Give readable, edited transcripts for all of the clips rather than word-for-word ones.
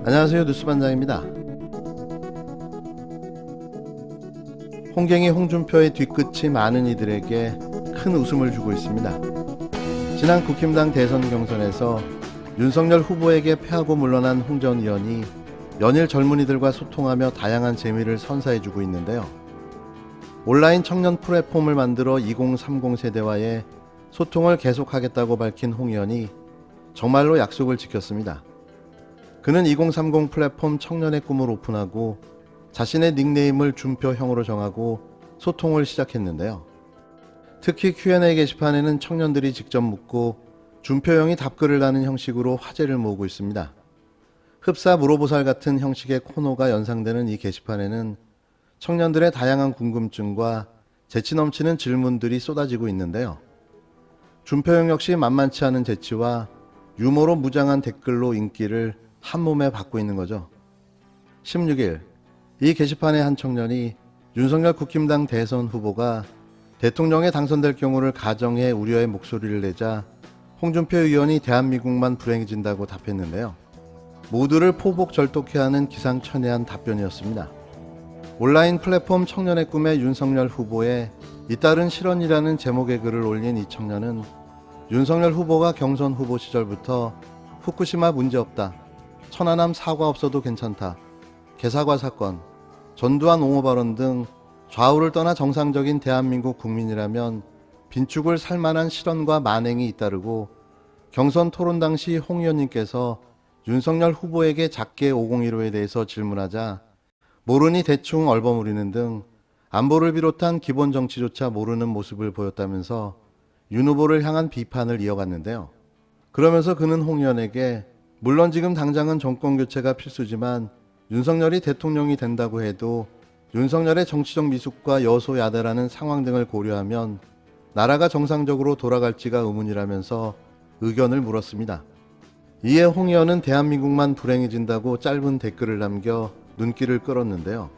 안녕하세요, 뉴스반장입니다. 홍경희, 홍준표의 뒤끝이 많은 이들에게 큰 웃음을 주고 있습니다. 지난 국힘당 대선 경선에서 윤석열 후보에게 패하고 물러난 홍 전 의원이 연일 젊은이들과 소통하며 다양한 재미를 선사해주고 있는데요. 온라인 청년 플랫폼을 만들어 2030 세대와의 소통을 계속하겠다고 밝힌 홍 의원이 정말로 약속을 지켰습니다. 그는 2030 플랫폼 청년의 꿈을 오픈하고 자신의 닉네임을 준표형으로 정하고 소통을 시작했는데요. 특히 Q&A 게시판에는 청년들이 직접 묻고 준표형이 답글을 다는 형식으로 화제를 모으고 있습니다. 흡사 물어보살 같은 형식의 코너가 연상되는 이 게시판에는 청년들의 다양한 궁금증과 재치 넘치는 질문들이 쏟아지고 있는데요. 준표형 역시 만만치 않은 재치와 유머로 무장한 댓글로 인기를 한몸에 받고 있는 거죠. 16일 이 게시판의 한 청년이 윤석열 국힘당 대선 후보가 대통령에 당선될 경우를 가정해 우려의 목소리를 내자 홍준표 의원이 대한민국만 불행해진다고 답했는데요. 모두를 포복절독해 하는 기상천외한 답변이었습니다. 온라인 플랫폼 청년의 꿈에 윤석열 후보의 잇따른 실언이라는 제목의 글을 올린 이 청년은 윤석열 후보가 경선 후보 시절부터 후쿠시마 문제없다, 천안함 사과 없어도 괜찮다, 개사과 사건, 전두환 옹호 발언 등 좌우를 떠나 정상적인 대한민국 국민이라면 빈축을 살만한 실언과 만행이 잇따르고 경선 토론 당시 홍 의원님께서 윤석열 후보에게 작게 501호에 대해서 질문하자 모르니 대충 얼버무리는 등 안보를 비롯한 기본 정치조차 모르는 모습을 보였다면서 윤 후보를 향한 비판을 이어갔는데요. 그러면서 그는 홍 의원에게 물론 지금 당장은 정권 교체가 필수지만 윤석열이 대통령이 된다고 해도 윤석열의 정치적 미숙과 여소야대라는 상황 등을 고려하면 나라가 정상적으로 돌아갈지가 의문이라면서 의견을 물었습니다. 이에 홍 의원은 대한민국만 불행해진다고 짧은 댓글을 남겨 눈길을 끌었는데요.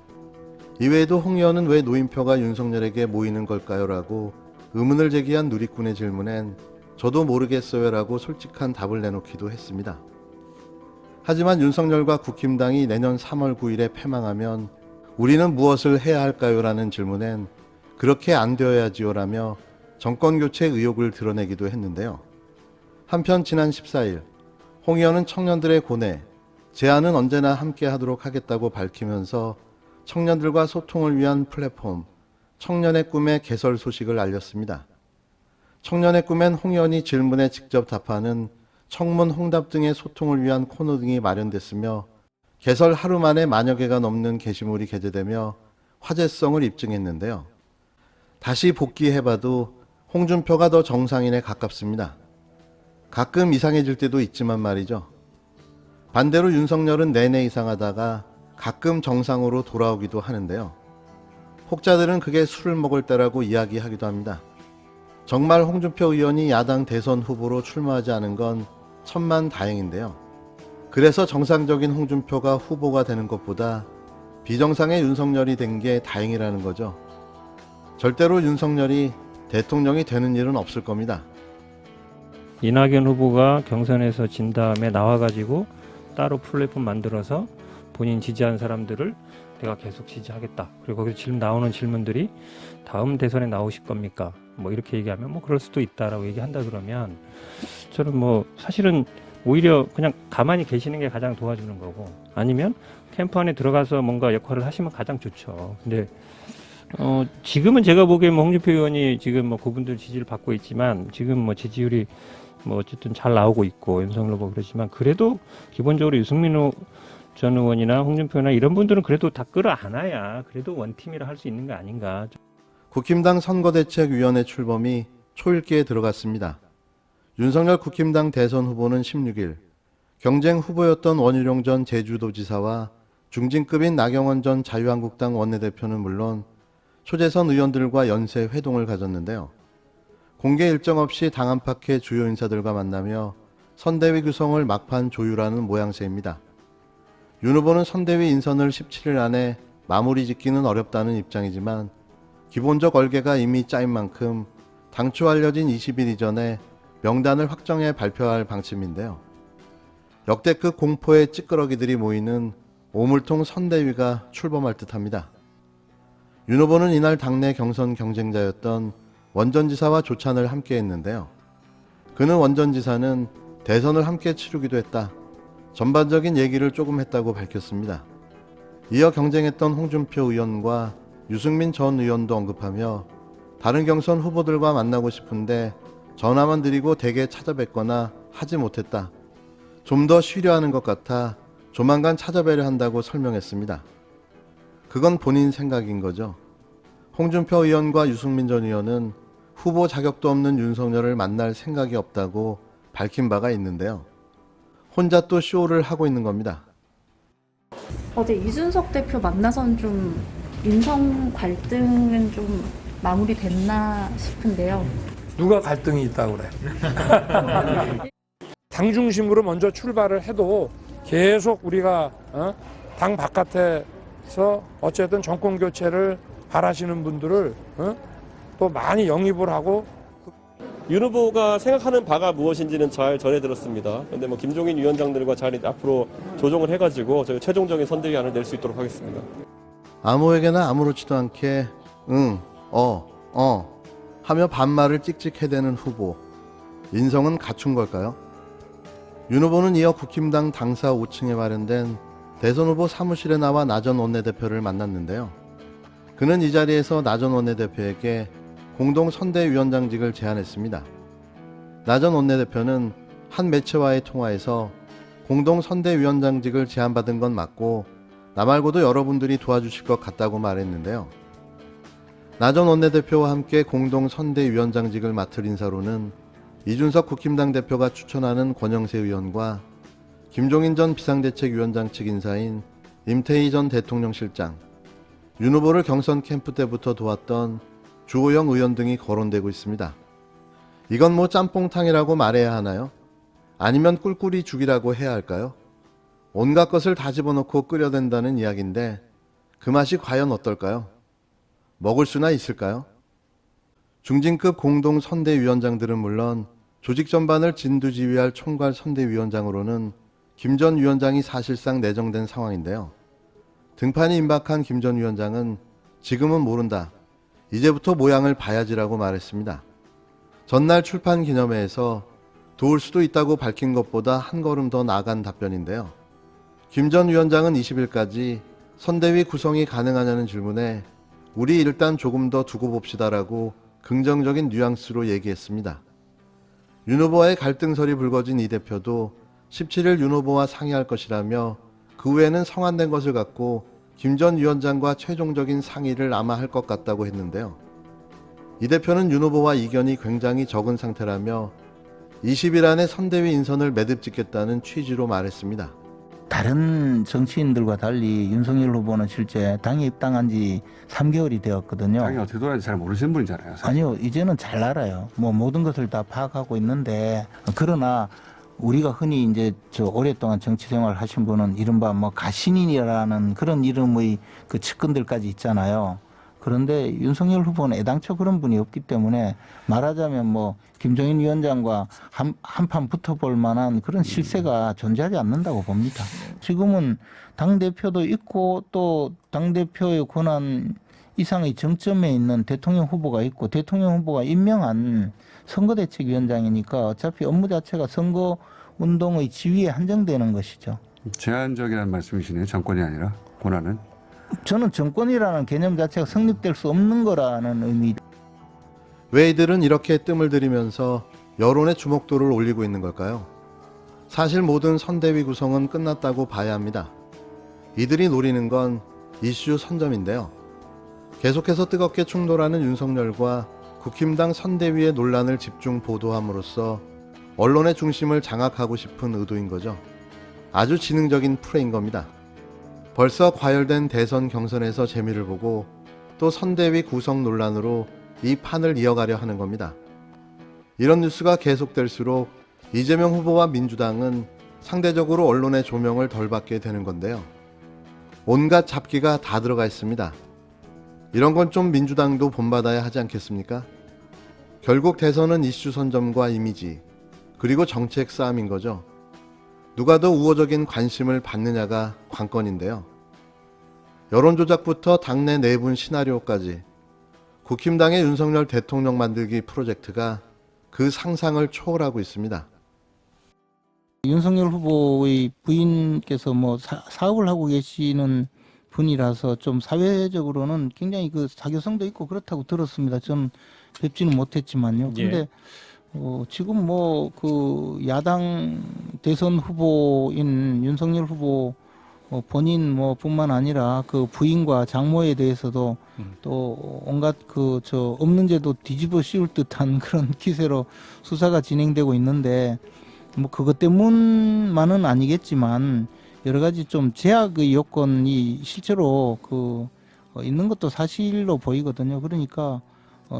이외에도 홍 의원은 왜 노인표가 윤석열에게 모이는 걸까요? 라고 의문을 제기한 누리꾼의 질문엔 저도 모르겠어요 라고 솔직한 답을 내놓기도 했습니다. 하지만 윤석열과 국힘당이 내년 3월 9일에 패망하면 우리는 무엇을 해야 할까요? 라는 질문엔 그렇게 안 되어야지요 라며 정권교체 의욕을 드러내기도 했는데요. 한편 지난 14일 홍 의원은 청년들의 고뇌, 제안은 언제나 함께 하도록 하겠다고 밝히면서 청년들과 소통을 위한 플랫폼 청년의 꿈의 개설 소식을 알렸습니다. 청년의 꿈엔 홍 의원이 질문에 직접 답하는 청문 홍답 등의 소통을 위한 코너 등이 마련됐으며 개설 하루 만에 만여 개가 넘는 게시물이 게재되며 화제성을 입증했는데요. 다시 복귀해봐도 홍준표가 더 정상인에 가깝습니다. 가끔 이상해질 때도 있지만 말이죠. 반대로 윤석열은 내내 이상하다가 가끔 정상으로 돌아오기도 하는데요. 혹자들은 그게 술을 먹을 때라고 이야기하기도 합니다. 정말 홍준표 의원이 야당 대선 후보로 출마하지 않은 건 천만다행인데요. 그래서 정상적인 홍준표가 후보가 되는 것보다 비정상의 윤석열이 된 게 다행이라는 거죠. 절대로 윤석열이 대통령이 되는 일은 없을 겁니다. 이낙연 후보가 경선에서 진 다음에 나와가지고 따로 플랫폼 만들어서 본인 지지한 사람들을 내가 계속 지지하겠다. 그리고 거기서 지금 나오는 질문들이 다음 대선에 나오실 겁니까? 뭐 이렇게 얘기하면 뭐 그럴 수도 있다라고 얘기한다 그러면 저는 뭐 사실은 오히려 그냥 가만히 계시는 게 가장 도와주는 거고 아니면 캠프 안에 들어가서 뭔가 역할을 하시면 가장 좋죠. 근데 지금은 제가 보기엔 뭐 홍준표 의원이 지금 뭐 그분들 지지를 받고 있지만 지금 뭐 지지율이 뭐 어쨌든 잘 나오고 있고 윤석열 후보 그러지만 그래도 기본적으로 유승민 전 의원이나 홍준표 의원이나 이런 분들은 그래도 다 끌어안아야 그래도 원팀이라 할 수 있는 거 아닌가. 국힘당 선거대책위원회 출범이 초읽기에 들어갔습니다. 윤석열 국힘당 대선 후보는 16일 경쟁 후보였던 원희룡 전 제주도지사와 중진급인 나경원 전 자유한국당 원내대표는 물론 초재선 의원들과 연쇄 회동을 가졌는데요. 공개 일정 없이 당 안팎의 주요 인사들과 만나며 선대위 구성을 막판 조율하는 모양새입니다. 윤 후보는 선대위 인선을 17일 안에 마무리 짓기는 어렵다는 입장이지만 기본적 얼개가 이미 짜인 만큼 당초 알려진 20일 이전에 명단을 확정해 발표할 방침인데요. 역대급 공포의 찌끄러기들이 모이는 오물통 선대위가 출범할 듯합니다. 윤 후보는 이날 당내 경선 경쟁자였던 원전지사와 조찬을 함께 했는데요. 그는 원전지사는 대선을 함께 치르기도 했다. 전반적인 얘기를 조금 했다고 밝혔습니다. 이어 경쟁했던 홍준표 의원과 유승민 전 의원도 언급하며 다른 경선 후보들과 만나고 싶은데 전화만 드리고 댁에 찾아뵙거나 하지 못했다. 좀 더 쉬려 하는 것 같아 조만간 찾아뵈려 한다고 설명했습니다. 그건 본인 생각인 거죠. 홍준표 의원과 유승민 전 의원은 후보 자격도 없는 윤석열을 만날 생각이 없다고 밝힌 바가 있는데요. 혼자 또 쇼를 하고 있는 겁니다. 어제 이준석 대표 만나선 좀 인성 갈등은 좀 마무리됐나 싶은데요. 누가 갈등이 있다고 그래. 당 중심으로 먼저 출발을 해도 계속 우리가 당 바깥에서 어쨌든 정권 교체를 바라시는 분들을 또 많이 영입을 하고. 윤 후보가 생각하는 바가 무엇인지는 잘 전해 들었습니다. 그런데 뭐 김종인 위원장들과 잘 앞으로 조정을 해가지고 저희 최종적인 선대위안을 낼 수 있도록 하겠습니다. 아무에게나 아무렇지도 않게 응, 하며 반말을 찍찍해대는 후보. 인성은 갖춘 걸까요? 윤 후보는 이어 국힘당 당사 5층에 마련된 대선 후보 사무실에 나와 나 전 원내대표를 만났는데요. 그는 이 자리에서 나 전 원내대표에게 공동 선대위원장직을 제안했습니다. 나 전 원내대표는 한 매체와의 통화에서 공동 선대위원장직을 제안받은 건 맞고 나 말고도 여러분들이 도와주실 것 같다고 말했는데요. 나 전 원내대표와 함께 공동 선대위원장직을 맡을 인사로는 이준석 국힘당 대표가 추천하는 권영세 의원과 김종인 전 비상대책위원장 측 인사인 임태희 전 대통령 실장, 윤 후보를 경선 캠프 때부터 도왔던 주호영 의원 등이 거론되고 있습니다. 이건 뭐 짬뽕탕이라고 말해야 하나요? 아니면 꿀꿀이 죽이라고 해야 할까요? 온갖 것을 다 집어넣고 끓여댄다는 이야기인데 그 맛이 과연 어떨까요? 먹을 수나 있을까요? 중진급 공동 선대위원장들은 물론 조직 전반을 진두지휘할 총괄 선대위원장으로는 김 전 위원장이 사실상 내정된 상황인데요. 등판이 임박한 김 전 위원장은 지금은 모른다. 이제부터 모양을 봐야지라고 말했습니다. 전날 출판 기념회에서 도울 수도 있다고 밝힌 것보다 한 걸음 더 나아간 답변인데요. 김 전 위원장은 20일까지 선대위 구성이 가능하냐는 질문에 우리 일단 조금 더 두고 봅시다라고 긍정적인 뉘앙스로 얘기했습니다. 윤 후보와의 갈등설이 불거진 이 대표도 17일 윤 후보와 상의할 것이라며 그 후에는 성안된 것을 갖고 김 전 위원장과 최종적인 상의를 아마 할 것 같다고 했는데요. 이 대표는 윤 후보와 이견이 굉장히 적은 상태라며 20일 안에 선대위 인선을 매듭짓겠다는 취지로 말했습니다. 다른 정치인들과 달리 윤석열 후보는 실제 당에 입당한 지 3개월이 되었거든요. 당이 어떻게 돌아가는지 잘 모르시는 분이잖아요. 사실. 아니요, 이제는 잘 알아요. 뭐 모든 것을 다 파악하고 있는데, 그러나 우리가 흔히 이제 오랫동안 정치 생활을 하신 분은 이른바 뭐 가신인이라는 그런 이름의 그 측근들까지 있잖아요. 그런데 윤석열 후보는 애당초 그런 분이 없기 때문에 말하자면 뭐 김종인 위원장과 한판 붙어볼 만한 그런 실세가 존재하지 않는다고 봅니다. 지금은 당대표도 있고 또 당대표의 권한 이상의 정점에 있는 대통령 후보가 있고 대통령 후보가 임명한 선거대책위원장이니까 어차피 업무 자체가 선거운동의 지위에 한정되는 것이죠. 제한적이라는 말씀이시네요. 정권이 아니라 권한은. 저는 정권이라는 개념 자체가 성립될 수 없는 거라는 의미. 왜 이들은 이렇게 뜸을 들이면서 여론의 주목도를 올리고 있는 걸까요? 사실 모든 선대위 구성은 끝났다고 봐야 합니다. 이들이 노리는 건 이슈 선점인데요. 계속해서 뜨겁게 충돌하는 윤석열과 국힘당 선대위의 논란을 집중 보도함으로써 언론의 중심을 장악하고 싶은 의도인 거죠. 아주 지능적인 플레이인 겁니다. 벌써 과열된 대선 경선에서 재미를 보고 또 선대위 구성 논란으로 이 판을 이어가려 하는 겁니다. 이런 뉴스가 계속될수록 이재명 후보와 민주당은 상대적으로 언론의 조명을 덜 받게 되는 건데요. 온갖 잡기가 다 들어가 있습니다. 이런 건 좀 민주당도 본받아야 하지 않겠습니까? 결국 대선은 이슈 선점과 이미지, 그리고 정책 싸움인 거죠. 누가 더 우호적인 관심을 받느냐가 관건인데요. 여론조작부터 당내 내분 시나리오까지 국힘당의 윤석열 대통령 만들기 프로젝트가 그 상상을 초월하고 있습니다. 윤석열 후보의 부인께서 뭐 사업을 하고 계시는 분이라서 좀 사회적으로는 굉장히 그 사교성도 있고 그렇다고 들었습니다. 저는 뵙지는 못했지만요. 근데 지금 뭐 그 야당 대선 후보인 윤석열 후보 본인 뭐 뿐만 아니라 그 부인과 장모에 대해서도 또 온갖 그 저 없는 죄도 뒤집어 씌울 듯한 그런 기세로 수사가 진행되고 있는데 뭐 그것 때문만은 아니겠지만 여러 가지 좀 제약의 요건이 실제로 그 있는 것도 사실로 보이거든요. 그러니까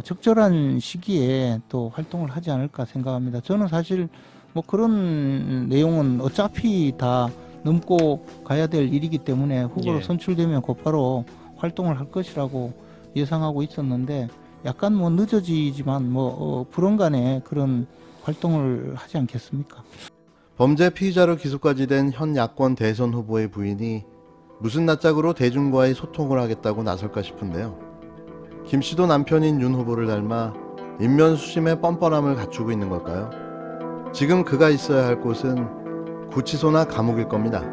적절한 시기에 또 활동을 하지 않을까 생각합니다. 저는 사실 뭐 그런 내용은 어차피 다 넘고 가야 될 일이기 때문에 후보로 예. 선출되면 곧바로 활동을 할 것이라고 예상하고 있었는데 약간 뭐 늦어지지만 뭐 불언간에 그런 활동을 하지 않겠습니까? 범죄 피의자로 기소까지 된 현 야권 대선 후보의 부인이 무슨 낯짝으로 대중과의 소통을 하겠다고 나설까 싶은데요. 김 씨도 남편인 윤 후보를 닮아 인면수심의 뻔뻔함을 갖추고 있는 걸까요? 지금 그가 있어야 할 곳은 구치소나 감옥일 겁니다.